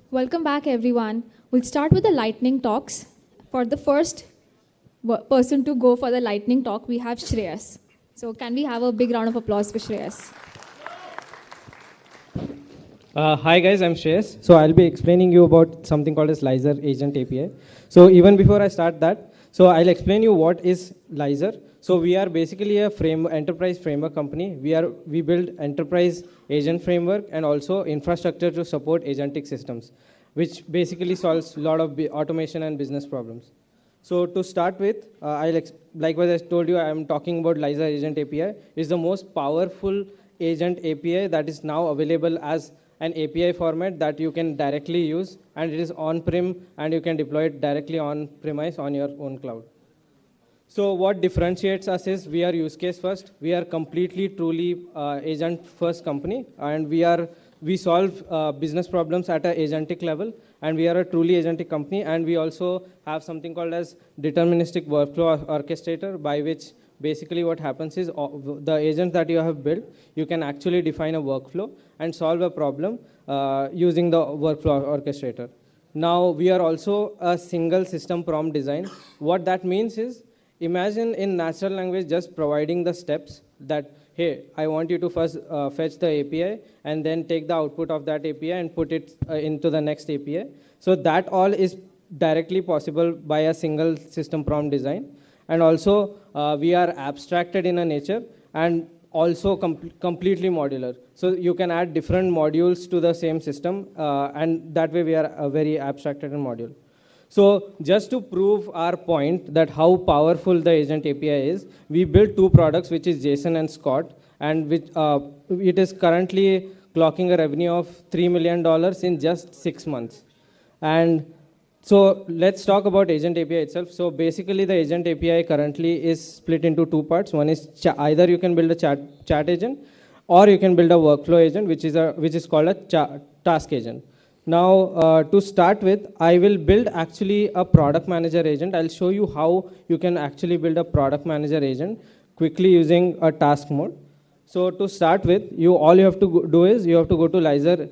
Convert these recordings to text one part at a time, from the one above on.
Welcome back, everyone. We'll start with the lightning talks. For the first person to go for the lightning talk, we have Shreyas. So can we have a big round of applause for Shreyas? Hi guys, I'm Shreyas. So I'll be explaining you about something called as Lizer Agent API. So even before I start that, so I'll explain you what is Lizer. So we are basically a enterprise framework company. We build enterprise agent framework and also infrastructure to support agentic systems, which basically solves a lot of automation and business problems. So to start with, like what I told you, I'm talking about Lizer Agent API. It's the most powerful agent API that is now available as an API format that you can directly use, and it is on-prem, and you can deploy it directly on-premise on your own cloud. So what differentiates us is we are use case first. We are completely, truly agent first company, and we solve business problems at an agentic level, and we are a truly agentic company, and we also have something called as deterministic workflow orchestrator, by which basically what happens is the agent that you have built, you can actually define a workflow and solve a problem using the workflow orchestrator. Now we are also a single system prompt design. What that means is, imagine in natural language just providing the steps that, hey, I want you to first fetch the API and then take the output of that API and put it into the next API. So that all is directly possible by a single system prompt design. And also we are abstracted in a nature and also completely modular. So you can add different modules to the same system, and that way we are very abstracted and module. So just to prove our point that how powerful the agent API is, we built two products, which is Jason and Scott, and which it is currently clocking a revenue of $3 million in just 6 months. And so let's talk about agent API itself. So basically the agent API currently is split into two parts. One is either you can build a chat agent, or you can build a workflow agent, which is called a task agent. Now, to start with, I will build actually a product manager agent. I'll show you how you can actually build a product manager agent quickly using a task mode. So to start with, all you have to do is you have to go to Lizer,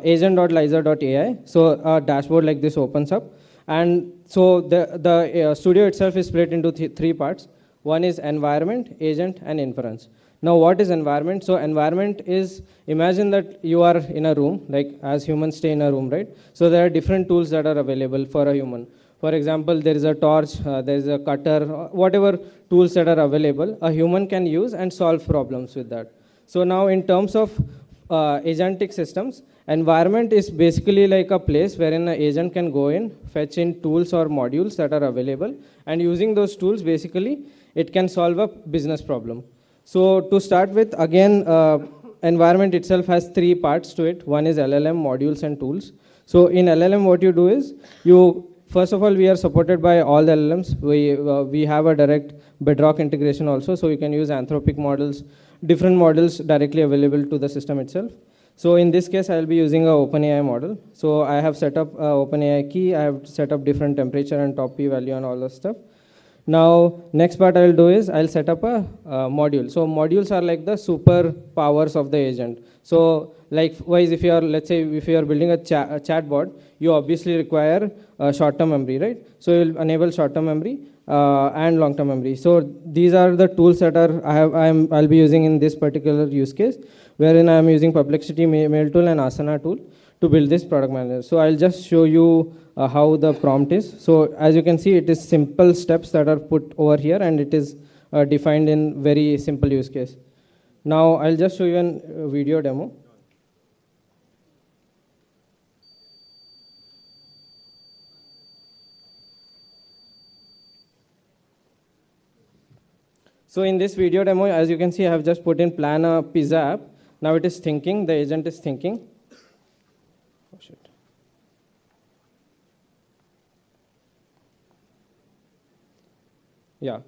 agent.lizer.ai. So a dashboard like this opens up. And so the studio itself is split into three parts. One is environment, agent, and inference. Now, what is environment? So environment is, imagine that you are in a room, like as humans stay in a room, right? So there are different tools that are available for a human. For example, there is a torch, there is a cutter, whatever tools that are available, a human can use and solve problems with that. So now in terms of agentic systems, environment is basically like a place wherein an agent can go in, fetch in tools or modules that are available, and using those tools, basically, it can solve a business problem. So to start with, again, environment itself has three parts to it. One is LLM, modules, and tools. So in LLM, what you do is, first of all, we are supported by all the LLMs. We have a direct Bedrock integration also, so you can use Anthropic models, different models directly available to the system itself. So in this case, I'll be using an OpenAI model. So I have set up OpenAI key. I have set up different temperature and top P value and all that stuff. Now, next part I'll do is I'll set up a module. So modules are like the super powers of the agent. So likewise, let's say if you are building a chatbot, you obviously require short-term memory, right? So you'll enable short-term memory and long-term memory. So these are the tools that I'll be using in this particular use case, wherein I'm using Perplexity Mail Tool and Asana tool to build this product manager. So I'll just show you how the prompt is. So as you can see, it is simple steps that are put over here, and it is defined in very simple use case. Now I'll just show you a video demo. So in this video demo, as you can see, I have just put in plan a pizza app. Now it is thinking, the agent is thinking. Oh, shit. Yeah,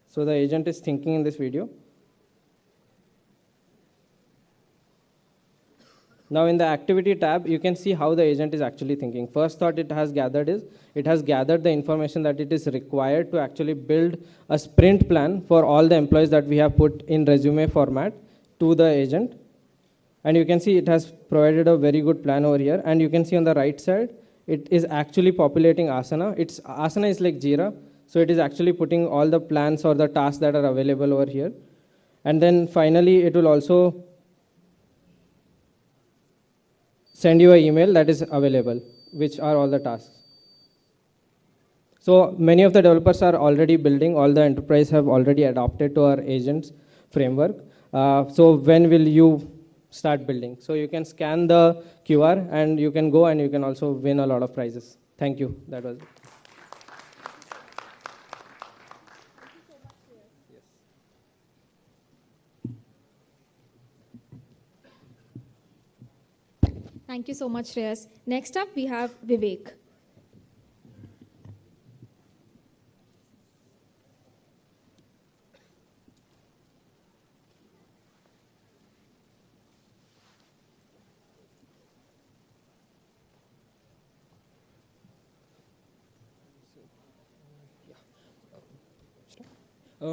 so the agent is thinking in this video. Now in the activity tab, you can see how the agent is actually thinking. First thought it has gathered the information that it is required to actually build a sprint plan for all the employees that we have put in resume format to the agent. And you can see it has provided a very good plan over here. And you can see on the right side, it is actually populating Asana. Asana is like Jira. So it is actually putting all the plans or the tasks that are available over here. And then finally, it will also send you an email that is available, which are all the tasks. So many of the developers are already building, all the enterprise have already adopted to our agents framework. So when will you start building? So you can scan the QR and you can go and you can also win a lot of prizes. Thank you. That was it. Thank you so much, Shreyas. Next up, we have Vivek.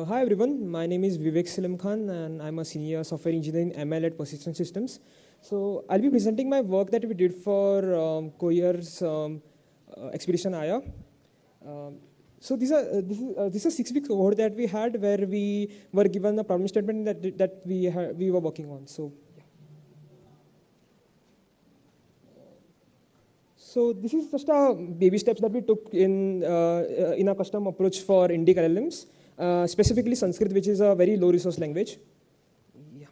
Hi everyone, my name is Vivek Salim Khan and I'm a senior software engineer in ML at Persistent Systems. So I'll be presenting my work that we did for Coyer's Expedition Aya. So this is a 6 week cohort that we had where we were given a problem statement that we were working on. So this is just a baby steps that we took in a custom approach for Indic LLMs. Specifically Sanskrit, which is a very low resource language. Yeah.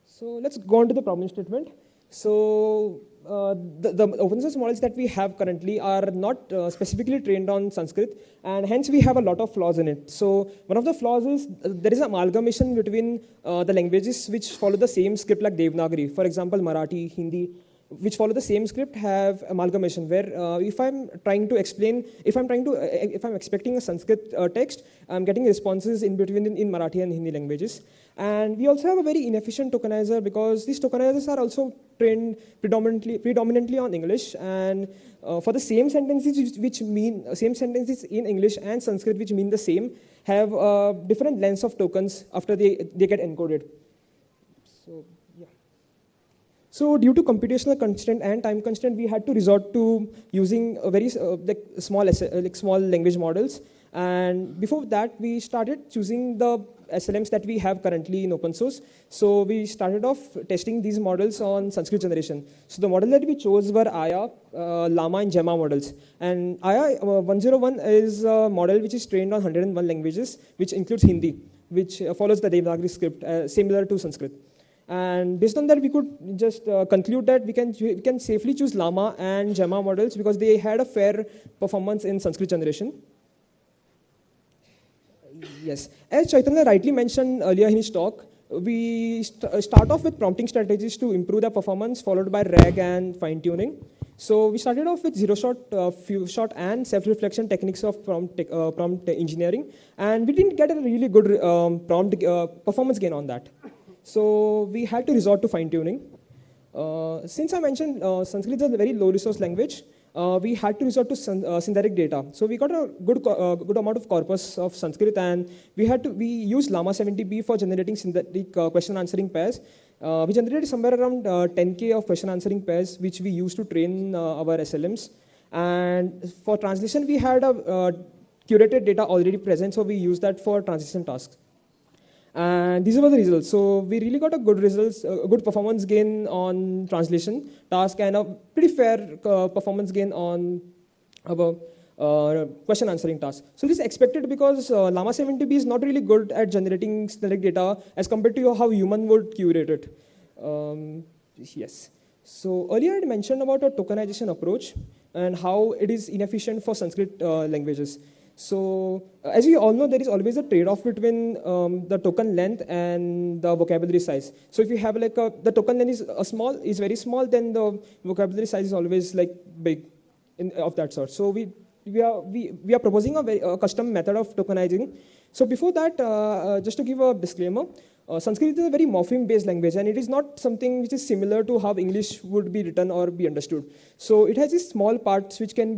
So let's go on to the problem statement. So the open source models that we have currently are not specifically trained on Sanskrit, and hence we have a lot of flaws in it. So one of the flaws is there is amalgamation between the languages which follow the same script like Devanagari. For example, Marathi, Hindi, which follow the same script have amalgamation where if I'm expecting a Sanskrit text, I'm getting responses in between in Marathi and Hindi languages. And we also have a very inefficient tokenizer because these tokenizers are also trained predominantly on English, and for the same sentences same sentences in English and Sanskrit which mean the same have different lengths of tokens after they get encoded. So due to computational constraint and time constraint, we had to resort to using a very small language models. And before that, we started choosing the SLMs that we have currently in open source. So we started off testing these models on Sanskrit generation. So the model that we chose were Aya, Llama, and Gemma models. And Aya 101 is a model which is trained on 101 languages, which includes Hindi, which follows the Devanagari script, similar to Sanskrit. And based on that, we could just conclude that we can safely choose Llama and Gemma models because they had a fair performance in Sanskrit generation. Yes, as Chaitanya rightly mentioned earlier in his talk, we start off with prompting strategies to improve the performance, followed by RAG and fine-tuning. So we started off with zero-shot, few-shot, and self-reflection techniques of prompt engineering, and we didn't get a really good prompt performance gain on that. So we had to resort to fine-tuning. Since I mentioned Sanskrit is a very low-resource language, we had to resort to synthetic data. So we got a good amount of corpus of Sanskrit, and we used Llama 70B for generating synthetic question answering pairs. We generated somewhere around 10K of question answering pairs, which we used to train our SLMs. And for translation, we had a curated data already present, so we used that for translation tasks. And these were the results. So we really got a good performance gain on translation task and a pretty fair performance gain on our question answering task. So this is expected because Llama 70B is not really good at generating synthetic data as compared to how human would curate it. Yes. So earlier I mentioned about a tokenization approach and how it is inefficient for Sanskrit languages. So as we all know, there is always a trade-off between the token length and the vocabulary size. So if you have like the token length is very small, then the vocabulary size is always like big of that sort. So we are proposing a custom method of tokenizing. So before that, just to give a disclaimer, Sanskrit is a very morpheme-based language, and it is not something which is similar to how English would be written or be understood. So it has these small parts which can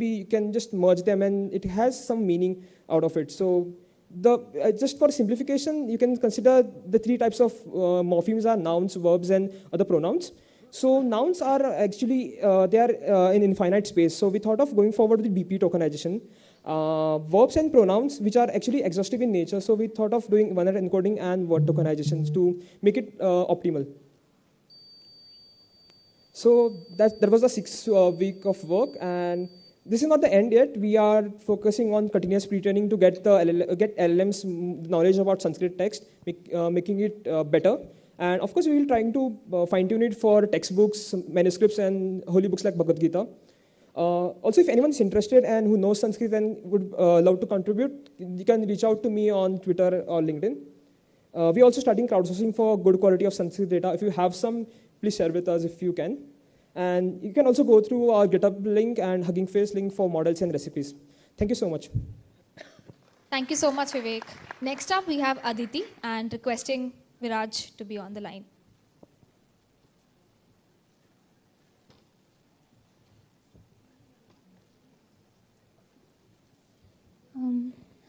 just merge them, and it has some meaning out of it. So Just for simplification, you can consider the three types of morphemes are nouns, verbs, and other pronouns. So nouns are actually, they are in infinite space. So we thought of going forward with BP tokenization. Verbs and pronouns, which are actually exhaustive in nature. So we thought of doing one-word encoding and word tokenizations to make it optimal. So that was the 6 week of work, and this is not the end yet. We are focusing on continuous pre-training to get get LLM's knowledge about Sanskrit text, making it better. And of course, we will trying to fine-tune it for textbooks, manuscripts, and holy books like Bhagavad Gita. Also, if anyone's interested and who knows Sanskrit and would love to contribute, you can reach out to me on Twitter or LinkedIn. We're also starting crowdsourcing for good quality of Sanskrit data. If you have some, please share with us if you can. And you can also go through our GitHub link and Hugging Face link for models and recipes. Thank you so much. Thank you so much, Vivek. Next up, we have Aditi and requesting Viraj to be on the line.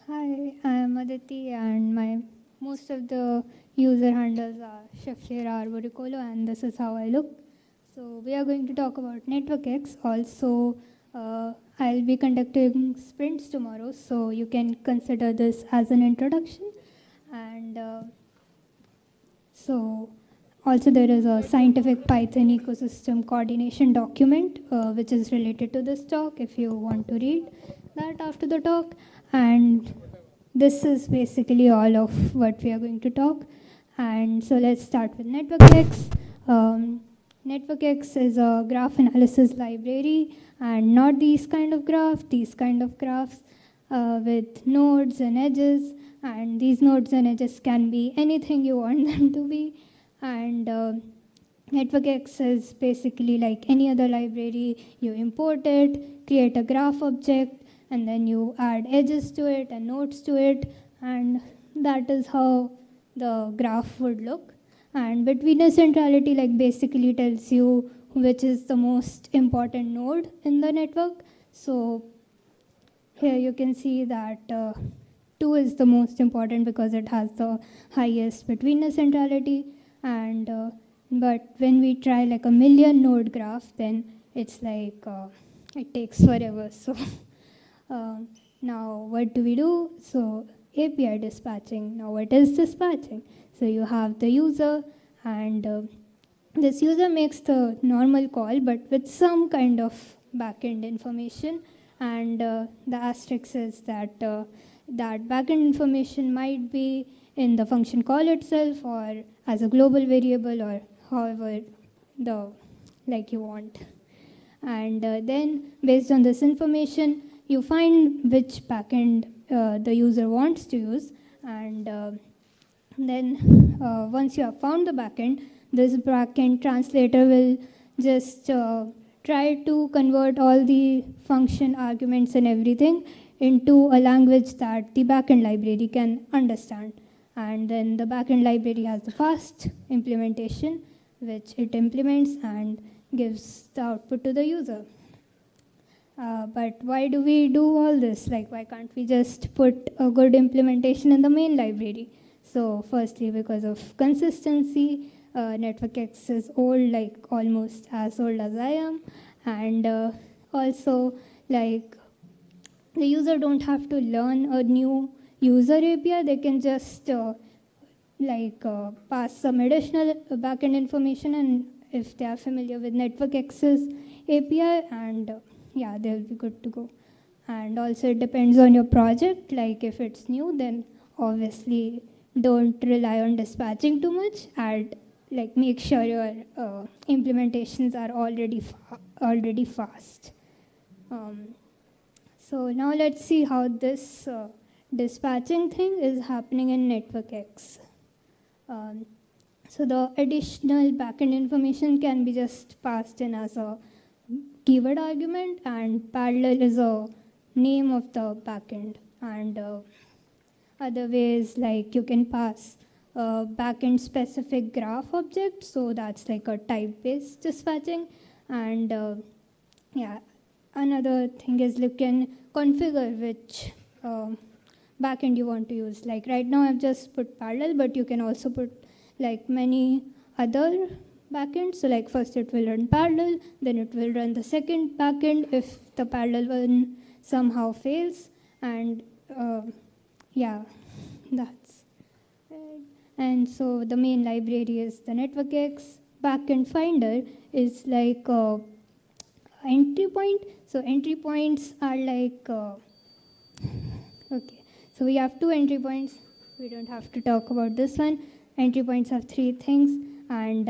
Hi, I am Aditi, and most of the user handles are Sheffier Arboricolo, and this is how I look. So we are going to talk about NetworkX. Also, I'll be conducting sprints tomorrow, so you can consider this as an introduction. And so also there is a scientific Python ecosystem coordination document, which is related to this talk, if you want to read that after the talk. And this is basically all of what we are going to talk. And so let's start with NetworkX. NetworkX is a graph analysis library, and not these kind of graphs with nodes and edges. And these nodes and edges can be anything you want them to be. And NetworkX is basically like any other library. You import it, create a graph object, and then you add edges to it and nodes to it, and that is how the graph would look. And betweenness centrality like basically tells you which is the most important node in the network. So here you can see that 2 is the most important because it has the highest betweenness centrality. And but when we try like a million node graph, then it's like it takes forever. So now what do we do? So API dispatching. Now what is dispatching? So you have the user, and this user makes the normal call, but with some kind of backend information. And the asterisk is that that backend information might be in the function call itself, or as a global variable, or however you want. And then based on this information, you find which backend the user wants to use, and then once you have found the backend, this backend translator will just try to convert all the function arguments and everything into a language that the backend library can understand. And then the backend library has the fast implementation, which it implements and gives the output to the user. But why do we do all this? Like, why can't we just put a good implementation in the main library? So firstly, because of consistency, NetworkX is old, like almost as old as I am. And also, like, the user don't have to learn a new user API. They can just pass some additional backend information, and if they are familiar with NetworkX's API, and yeah, they'll be good to go. And also it depends on your project. Like if it's new, then obviously don't rely on dispatching too much. Make sure your implementations are already fast. So now let's see how this dispatching thing is happening in NetworkX. So the additional backend information can be just passed in as a keyword argument, and parallel is a name of the backend. And other ways, like you can pass a backend specific graph object, so that's like a type-based dispatching. And another thing is you can configure which backend you want to use. Like right now I've just put parallel, but you can also put like many other backends. So like first it will run parallel, then it will run the second backend if the parallel one somehow fails. And yeah, that's it. And so the main library is the NetworkX. Backend finder is like entry point. So entry points are like okay. So we have two entry points. We don't have to talk about this one. Entry points have three things, and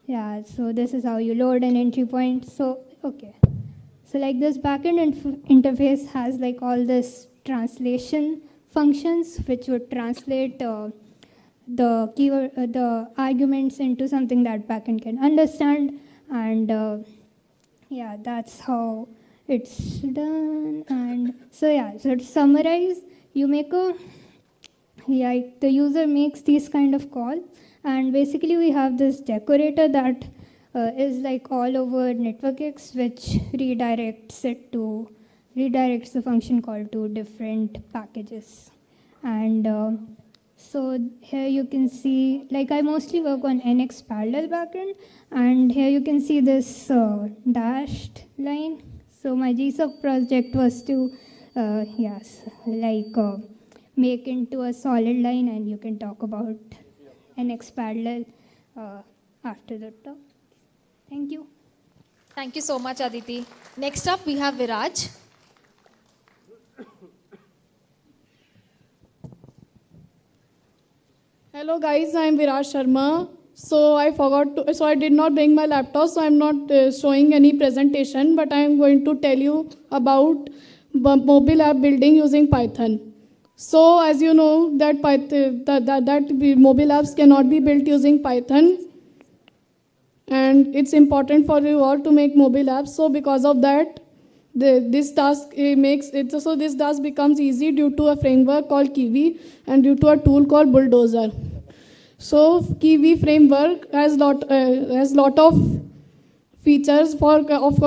yeah. So this is how you load an entry point. So okay. So like this backend interface has like all this translation functions which would translate the keyword, the arguments into something that backend can understand, and yeah, that's how it's done. And so yeah, so to summarize, you make a the user makes these kind of calls, and basically we have this decorator that is like all over NetworkX, which redirects the function call to different packages. And so here you can see, like I mostly work on NX parallel backend, and here you can see this dashed line. So my GSOC project was to, make into a solid line, and you can talk about NX parallel after the talk. Thank you. Thank you so much, Aditi. Next up, we have Viraj. Hello guys, I am Viraj Sharma. So I did not bring my laptop, so I'm not showing any presentation, but I am going to tell you about mobile app building using Python. So as you know that mobile apps cannot be built using Python, and it's important for you all to make mobile apps. So because of that, this task this task becomes easy due to a framework called Kiwi and due to a tool called Bulldozer. So Kiwi framework has lot of features for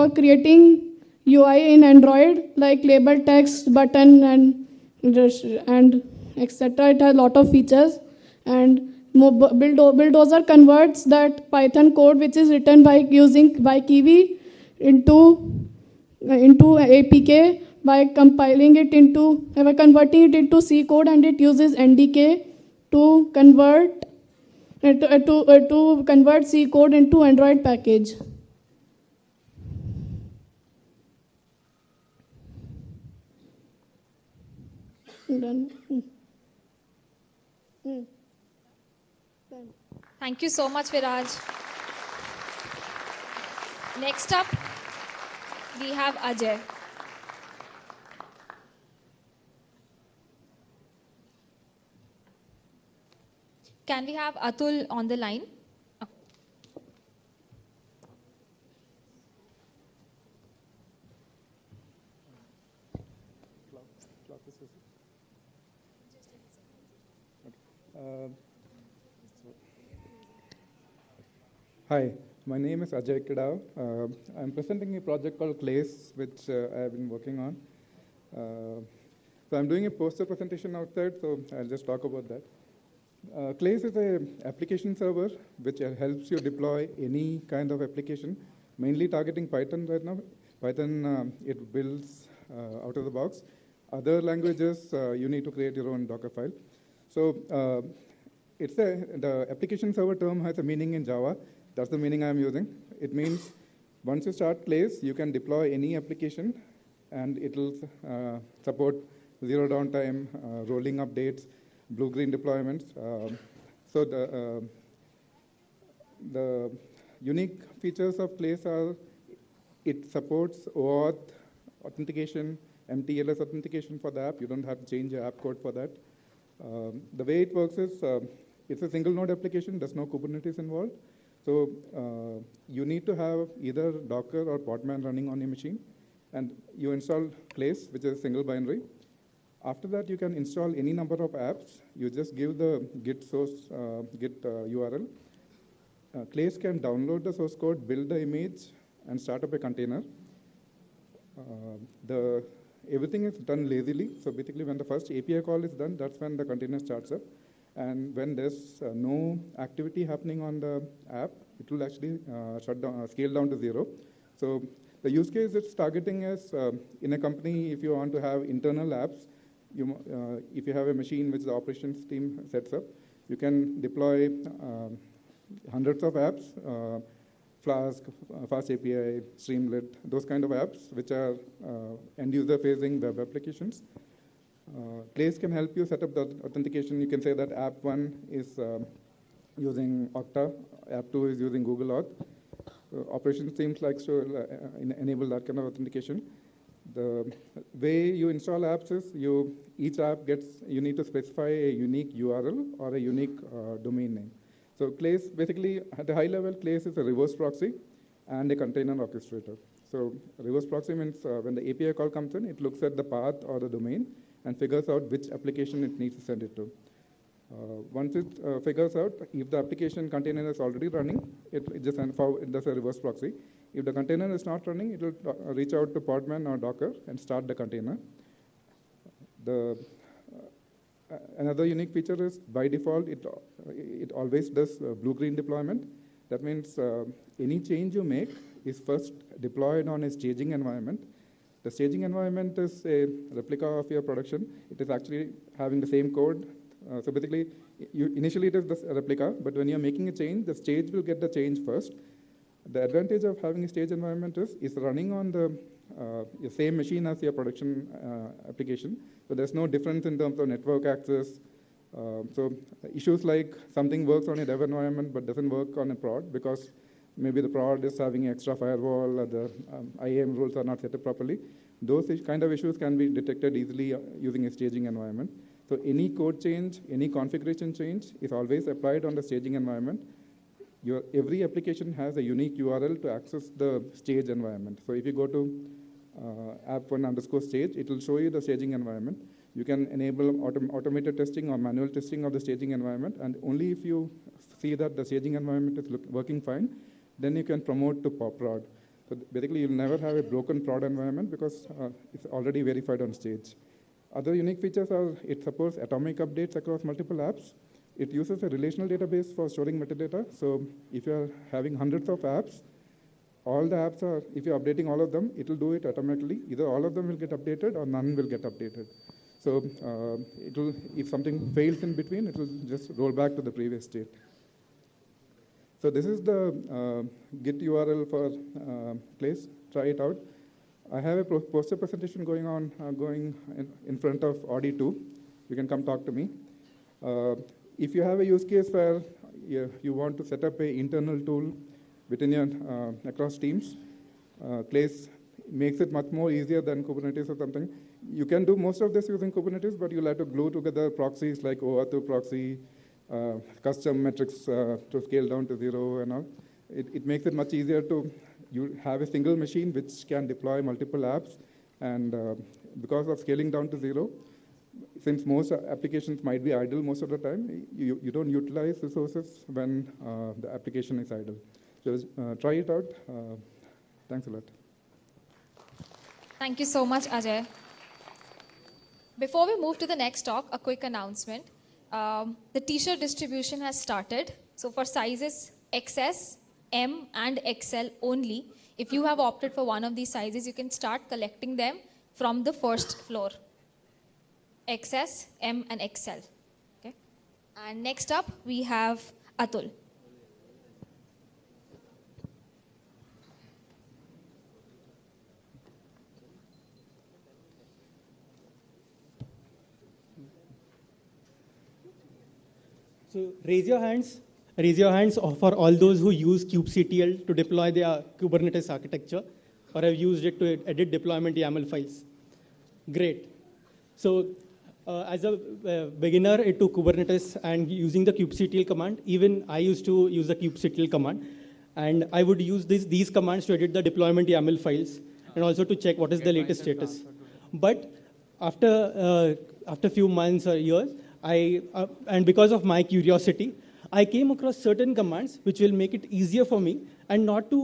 creating UI in Android, like label text, button, and etc. It has a lot of features, and Bulldozer converts that Python code which is written by Kiwi into APK by converting it into C code, and it uses NDK to convert C code into Android package. Done. Thank you so much, Viraj. Next up, we have Ajay. Can we have Atul on the line? Oh. Hi, my name is Ajay Kidao. I'm presenting a project called Clays, which I have been working on. So I'm doing a poster presentation outside, so I'll just talk about that. Clays is an application server which helps you deploy any kind of application, mainly targeting Python right now. Python, it builds out of the box. Other languages, you need to create your own Docker file. So the application server term has a meaning in Java. That's the meaning I'm using. It means once you start Clays, you can deploy any application, and it will support zero downtime, rolling updates, blue-green deployments. So the unique features of Clays are it supports OAuth authentication, MTLS authentication for the app. You don't have to change your app code for that. The way it works is it's a single node application. There's no Kubernetes involved. So you need to have either Docker or Podman running on your machine. And you install Clays, which is a single binary. After that, you can install any number of apps. You just give the Git source, Git URL. Clays can download the source code, build the image, and start up a container. The everything is done lazily. So basically, when the first API call is done, that's when the container starts up. And when there's no activity happening on the app, it will actually shut down, scale down to 0. So the use case it's targeting is in a company, if you want to have internal apps, if you have a machine which the operations team sets up, you can deploy hundreds of apps, Flask, Fast API, Streamlit, those kind of apps, which are end-user facing web applications. Place can help you set up the authentication. You can say that app 1 is using Okta, app 2 is using Google Auth. Operations teams like to enable that kind of authentication. The way you install apps is each app you need to specify a unique URL or a unique domain name. So Clace, basically, at a high level, Clace is a reverse proxy and a container orchestrator. So reverse proxy means when the API call comes in, it looks at the path or the domain and figures out which application it needs to send it to. Once it figures out, if the application container is already running, it does a reverse proxy. If the container is not running, it will reach out to Podman or Docker and start the container. Another unique feature is, by default, it always does blue-green deployment. That means any change you make is first deployed on a staging environment. The staging environment is a replica of your production. It is actually having the same code. So basically, initially it is the replica, but when you're making a change, the stage will get the change first. The advantage of having a stage environment is running on the same machine as your production application. So there's no difference in terms of network access. So issues like something works on a dev environment but doesn't work on a prod because maybe the prod is having extra firewall or the IAM rules are not set up properly. Those kind of issues can be detected easily using a staging environment. So any code change, any configuration change is always applied on the staging environment. Every application has a unique URL to access the stage environment. So if you go to app1_stage, it will show you the staging environment. You can enable automated testing or manual testing of the staging environment, and only if you see that the staging environment is working fine, then you can promote to prod. So basically, you'll never have a broken prod environment because it's already verified on stage. Other unique features are it supports atomic updates across multiple apps. It uses a relational database for storing metadata. So if you're having hundreds of apps, all the apps are, if you're updating all of them, it will do it automatically. Either all of them will get updated or none will get updated. So if something fails in between, it will just roll back to the previous state. So this is the Git URL for Clace. Try it out. I have a poster presentation going in front of Audi 2. You can come talk to me. If you have a use case where you want to set up an internal tool within your across teams, Clace makes it much more easier than Kubernetes or something. You can do most of this using Kubernetes, but you'll have to glue together proxies like OAuth proxy, custom metrics to scale down to 0 and all. It makes it much easier to have a single machine which can deploy multiple apps, and because of scaling down to 0, since most applications might be idle most of the time, you don't utilize resources when the application is idle. So try it out. Thanks a lot. Thank you so much, Ajay. Before we move to the next talk, a quick announcement. The t-shirt distribution has started. So for sizes XS, M, and XL only, if you have opted for one of these sizes, you can start collecting them from the first floor. XS, M, and XL. Okay. And next up, we have Atul. So raise your hands for all those who use kubectl to deploy their Kubernetes architecture or have used it to edit deployment YAML files. Great. So as a beginner into Kubernetes and using the kubectl command, even I used to use the kubectl command, and I would use these commands to edit the deployment YAML files and also to check what is the latest status. But after a few months or years, and because of my curiosity, I came across certain commands which will make it easier for me and not to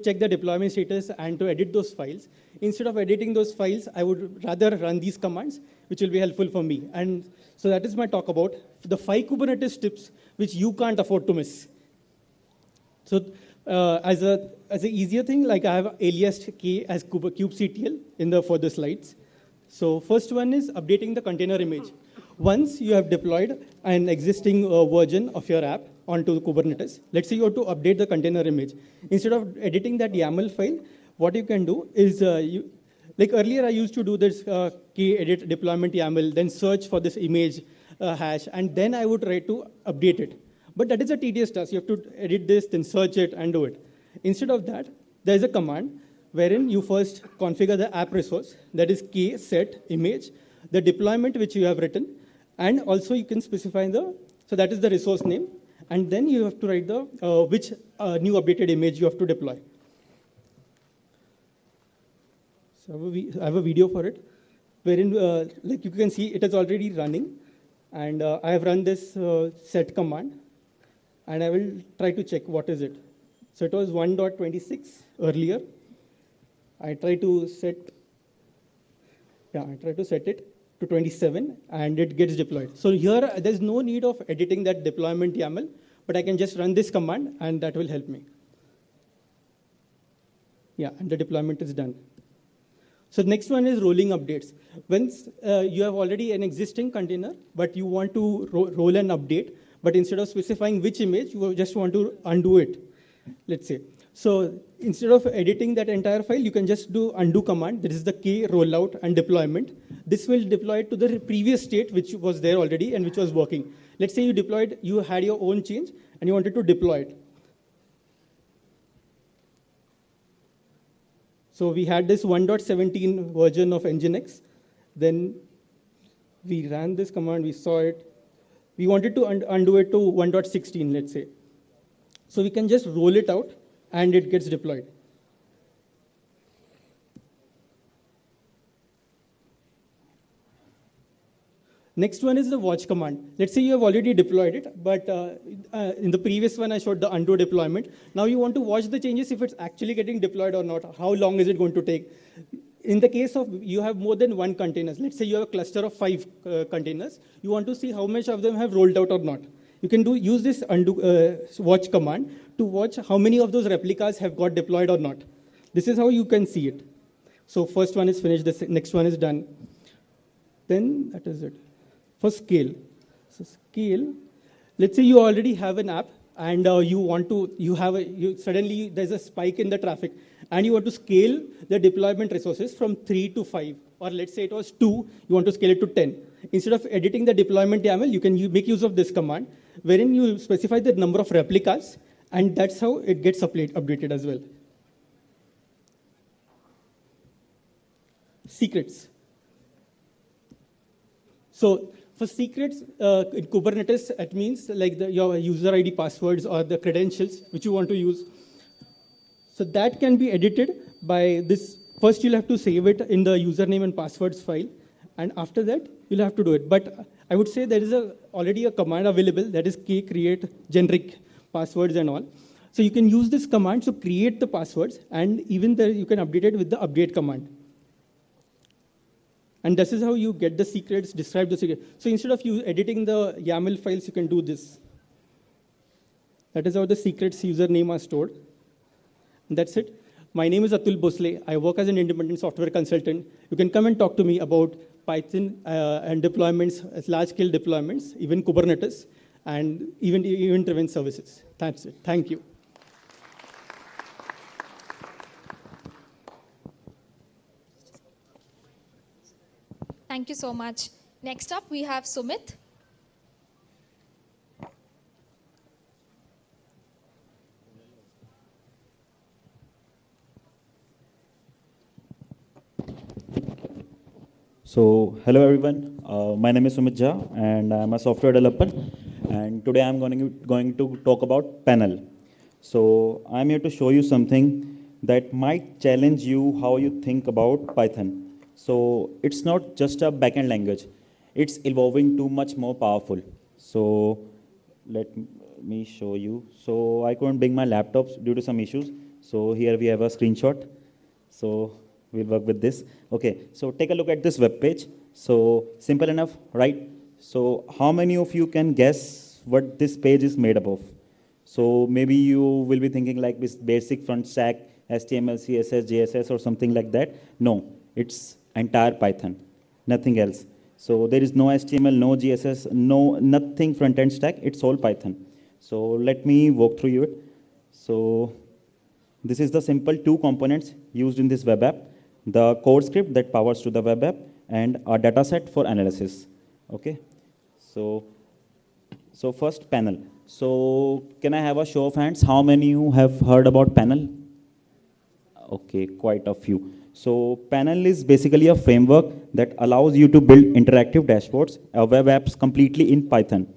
check the deployment status and to edit those files. Instead of editing those files, I would rather run these commands, which will be helpful for me. And so that is my talk about the 5 Kubernetes tips which you can't afford to miss. So as an easier thing, like I have aliased K as kubectl for the slides. So first one is updating the container image. Once you have deployed an existing version of your app onto Kubernetes, let's say you want to update the container image. Instead of editing that YAML file, what you can do is, like earlier I used to do this k-edit deployment YAML, then search for this image hash, and then I would try to update it. But that is a tedious task. You have to edit this, then search it, and do it. Instead of that, there is a command wherein you first configure the app resource, that is k set image, the deployment which you have written, and also you can specify so that is the resource name, and then you have to write the which new updated image you have to deploy. So I have a video for it, wherein like you can see it is already running, and I have run this set command, and I will try to check what is it. So it was 1.26 earlier. I try to set it to 27, and it gets deployed. So here, there's no need of editing that deployment YAML, but I can just run this command, and that will help me. Yeah, and the deployment is done. So next one is rolling updates. Once you have already an existing container, but you want to roll an update, but instead of specifying which image, you just want to undo it, let's say. So instead of editing that entire file, you can just do undo command. This is the k rollout and deployment. This will deploy it to the previous state, which was there already and which was working. Let's say you had your own change, and you wanted to deploy it. So we had this 1.17 version of Nginx. Then we ran this command, we saw it. We wanted to undo it to 1.16, let's say. So we can just roll it out, and it gets deployed. Next one is the watch command. Let's say you have already deployed it, but in the previous one I showed the undo deployment. Now you want to watch the changes if it's actually getting deployed or not. How long is it going to take? In the case of you have more than one containers, let's say you have a cluster of 5 containers, you want to see how much of them have rolled out or not. You can use this undo watch command to watch how many of those replicas have got deployed or not. This is how you can see it. So first one is finished, the next one is done. Then that is it. For scale. So scale, let's say you already have an app, and suddenly there's a spike in the traffic, and you want to scale the deployment resources from 3 to 5, or let's say it was 2, you want to scale it to 10. Instead of editing the deployment YAML, you can make use of this command, wherein you specify the number of replicas, and that's how it gets updated as well. Secrets. So for secrets in Kubernetes, it means like your user ID passwords or the credentials which you want to use. So that can be edited by this. First, you'll have to save it in the username and passwords file, and after that, you'll have to do it. But I would say there is already a command available, that is create generic passwords and all. So you can use this command to create the passwords, and even there you can update it with the update command. And this is how you get the secrets, describe the secret. So instead of you editing the YAML files, you can do this. That is how the secrets username are stored. And that's it. My name is Atul Bhosle. I work as an independent software consultant. You can come and talk to me about Python and deployments, large-scale deployments, even Kubernetes, and even event-driven services. That's it. Thank you. Thank you so much. Next up, we have Sumit. So, hello everyone. My name is Sumit Jha, and I'm a software developer. And today I'm going to talk about panel. So, I'm here to show you something that might challenge you how you think about Python. So, it's not just a backend language. It's evolving to much more powerful. So, me show you. So I couldn't bring my laptops due to some issues. So here we have a screenshot. So we'll work with this. Okay, so take a look at this web page. So simple enough, right? So how many of you can guess what this page is made up of? So maybe you will be thinking like this basic front stack, HTML, CSS, JSS, or something like that. No, it's entire Python, nothing else. So there is no HTML, no GSS, nothing front-end stack. It's all Python. So let me walk through it. So this is the simple two components used in this web app: the core script that powers to the web app and a dataset for analysis. Okay. So first, panel. So can I have a show of hands? How many of you have heard about panel? Okay, quite a few. So panel is basically a framework that allows you to build interactive dashboards, web apps completely in Python.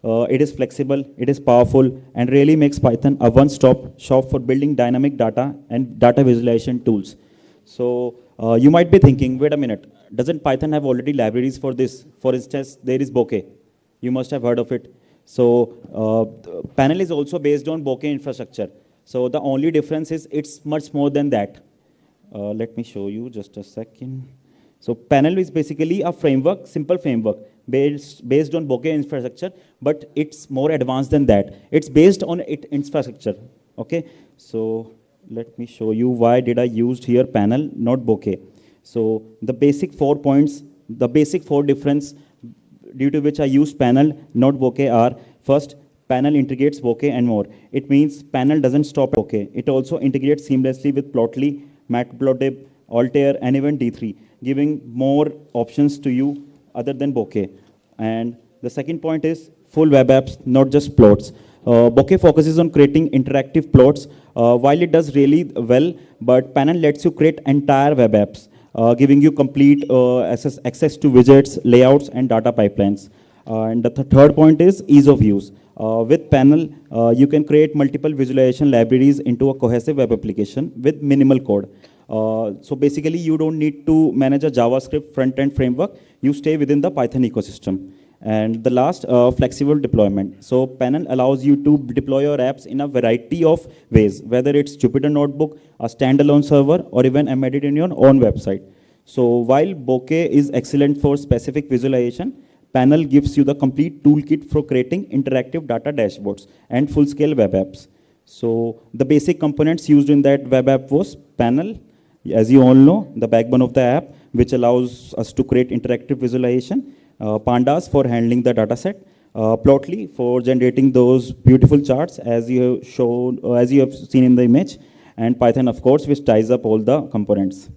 It is flexible, it is powerful, and really makes Python a one-stop shop for building dynamic data and data visualization tools. So you might be thinking, wait a minute, doesn't Python have already libraries for this? For instance, there is Bokeh. You must have heard of it. So panel is also based on Bokeh infrastructure. So the only difference is it's much more than that. Let me show you just a second. So panel is basically a framework, simple framework, based on Bokeh infrastructure, but it's more advanced than that. It's based on infrastructure. Okay. So let me show you why did I use here panel, not Bokeh. So the basic 4 points, the basic 4 difference due to which I used panel, not Bokeh are: first, panel integrates Bokeh and more. It means panel doesn't stop Bokeh. It also integrates seamlessly with Plotly, Matplotlib, Altair, and even D3, giving more options to you other than Bokeh. And the second point is full web apps, not just plots. Bokeh focuses on creating interactive plots, while it does really well, but panel lets you create entire web apps, giving you complete access to widgets, layouts, and data pipelines. And the third point is ease of use. With panel, you can create multiple visualization libraries into a cohesive web application with minimal code. So basically, you don't need to manage a JavaScript front-end framework. You stay within the Python ecosystem. And the last, flexible deployment. So panel allows you to deploy your apps in a variety of ways, whether it's Jupyter Notebook, a standalone server, or even embedded in your own website. So while Bokeh is excellent for specific visualization, panel gives you the complete toolkit for creating interactive data dashboards and full-scale web apps. So the basic components used in that web app was panel, as you all know, the backbone of the app, which allows us to create interactive visualization, pandas for handling the dataset, Plotly for generating those beautiful charts as you have shown, as you have seen in the image, and Python, of course, which ties up all the components.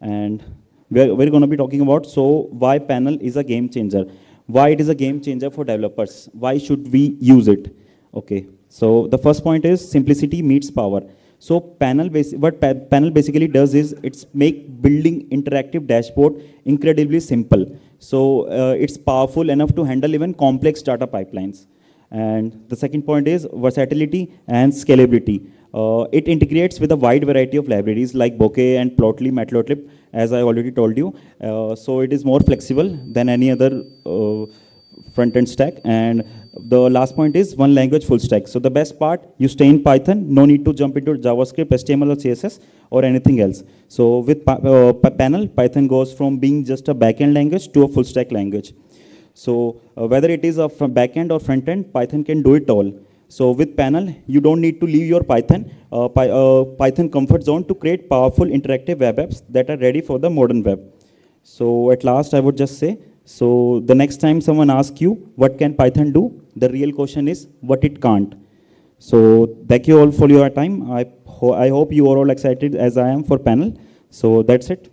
And we're going to be talking about why panel is a game changer, why it is a game changer for developers, why should we use it? Okay, so the first point is simplicity meets power. So panel panel basically does is it's make building interactive dashboard incredibly simple. So it's powerful enough to handle even complex data pipelines. And the second point is versatility and scalability. It integrates with a wide variety of libraries like Bokeh and Plotly, Matplotlib, as I already told you. So it is more flexible than any other front-end stack. And the last point is one language full stack. So the best part, you stay in Python, no need to jump into JavaScript, HTML, or CSS, or anything else. So with panel, Python goes from being just a backend language to a full stack language. So whether it is a backend or front end, Python can do it all. So with panel, you don't need to leave your Python comfort zone to create powerful interactive web apps that are ready for the modern web. So at last, I would just say, so the next time someone asks you, what can Python do? The real question is, what it can't. So thank you all for your time. I hope you are all excited as I am for panel. So that's it.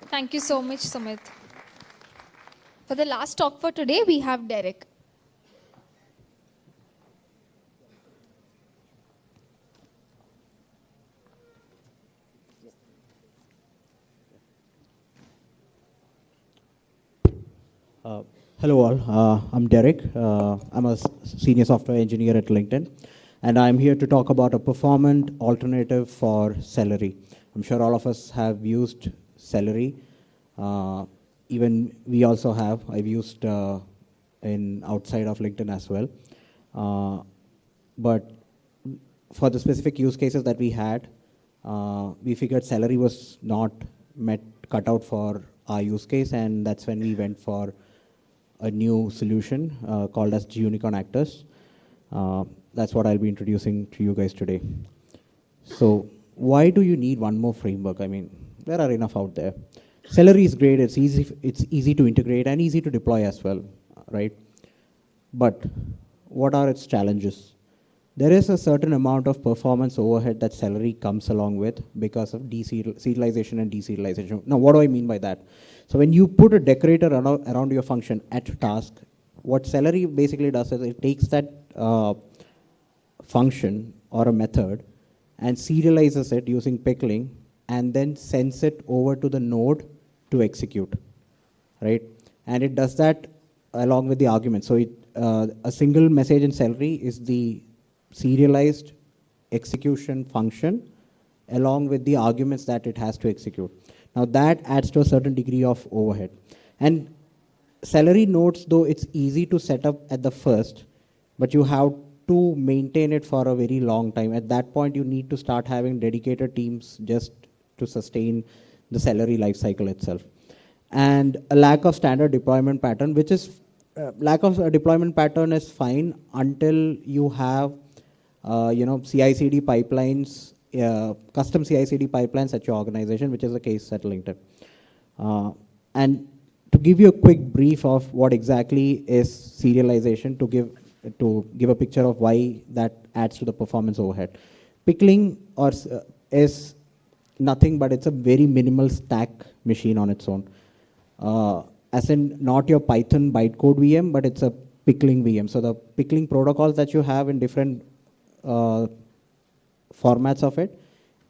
Thank you so much, Sumit. For the last talk for today, we have Derek. Hello all, I'm Derek. I'm a senior software engineer at LinkedIn, and I'm here to talk about a performant alternative for Celery. I'm sure all of us have used Celery. Even we also have. I've used in outside of LinkedIn as well. But for the specific use cases that we had, we figured salary was not cut out for our use case, and that's when we went for a new solution called as G-Unicorn Actors. That's what I'll be introducing to you guys today. So why do you need one more framework? I mean, there are enough out there. Celery is great, it's easy to integrate and easy to deploy as well, right? But what are its challenges? There is a certain amount of performance overhead that Celery comes along with because of serialization and deserialization. Now, what do I mean by that? So when you put a decorator around your function at task, what Celery basically does is it takes that function or a method and serializes it using pickling and then sends it over to the node to execute, right? And it does that along with the argument. So a single message in Celery is the serialized execution function along with the arguments that it has to execute. Now that adds to a certain degree of overhead. And Celery nodes, though it's easy to set up at the first, but you have to maintain it for a very long time. At that point, you need to start having dedicated teams just to sustain the Celery lifecycle itself. And a lack of standard deployment pattern, which is, lack of a deployment pattern is fine until you have, CI/CD pipelines, custom CI/CD pipelines at your organization, which is the case at LinkedIn. And to give you a quick brief of what exactly is serialization, to give a picture of why that adds to the performance overhead. Pickling is nothing but it's a very minimal stack machine on its own. As in not your Python bytecode VM, but it's a pickling VM. So the pickling protocols that you have in different formats of it,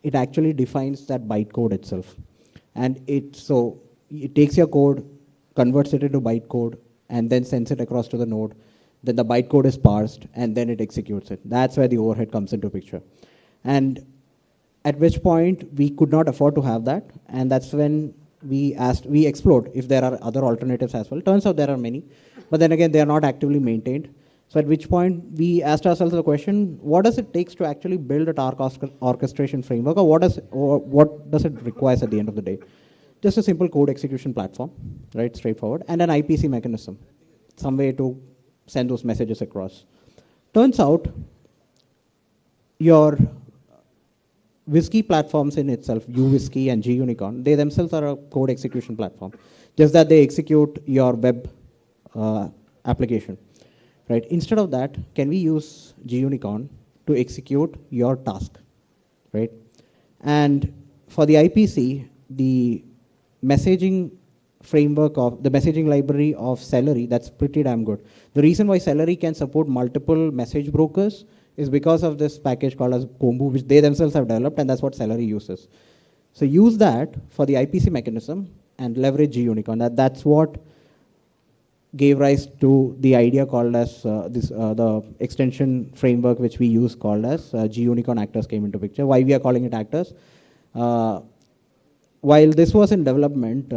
it actually defines that bytecode itself. And it takes your code, converts it into bytecode, and then sends it across to the node. Then the bytecode is parsed, and then it executes it. That's where the overhead comes into picture. And at which point we could not afford to have that, and that's when we explored if there are other alternatives as well. Turns out there are many, but then again, they are not actively maintained. So at which point we asked ourselves the question, what does it take to actually build a task orchestration framework, or what does it require at the end of the day? Just a simple code execution platform, right, straightforward, and an IPC mechanism, some way to send those messages across. Turns out your Whiskey platforms in itself, uWhiskey and G-Unicorn, they themselves are a code execution platform, just that they execute your web application, right? Instead of that, can we use G-Unicorn to execute your task, right? And for the IPC, the messaging framework of the messaging library of Celery, that's pretty damn good. The reason why Celery can support multiple message brokers is because of this package called as Kombu, which they themselves have developed, and that's what Celery uses. So use that for the IPC mechanism and leverage G-Unicorn. That's what gave rise to the idea called as the extension framework which we use called as G-Unicorn Actors came into picture. Why we are calling it Actors? While this was in development,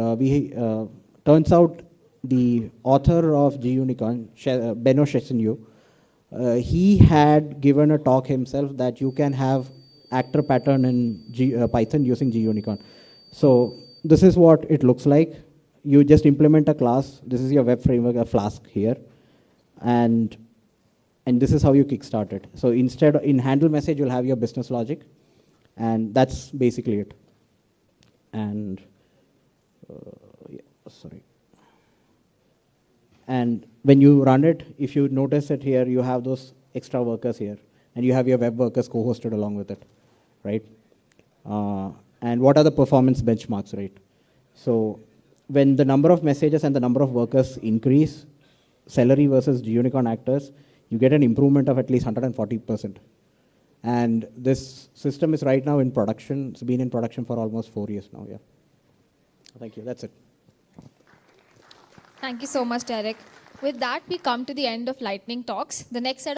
turns out the author of G-Unicorn, Benno Chessenyu, he had given a talk himself that you can have actor pattern in Python using G-Unicorn. So this is what it looks like. You just implement a class. This is your web framework, a Flask here. And this is how you kickstart it. So instead, in handle message, you'll have your business logic. And that's basically it. And, sorry. And when you run it, if you notice it here, you have those extra workers here. And you have your web workers co-hosted along with it, right? And what are the performance benchmarks, right? So when the number of messages and the number of workers increase, Celery versus G-Unicorn Actors, you get an improvement of at least 140%. And this system is right now in production. It's been in production for almost 4 years now, yeah. Thank you, that's it. Thank you so much, Derek. With that, we come to the end of lightning talks. The next set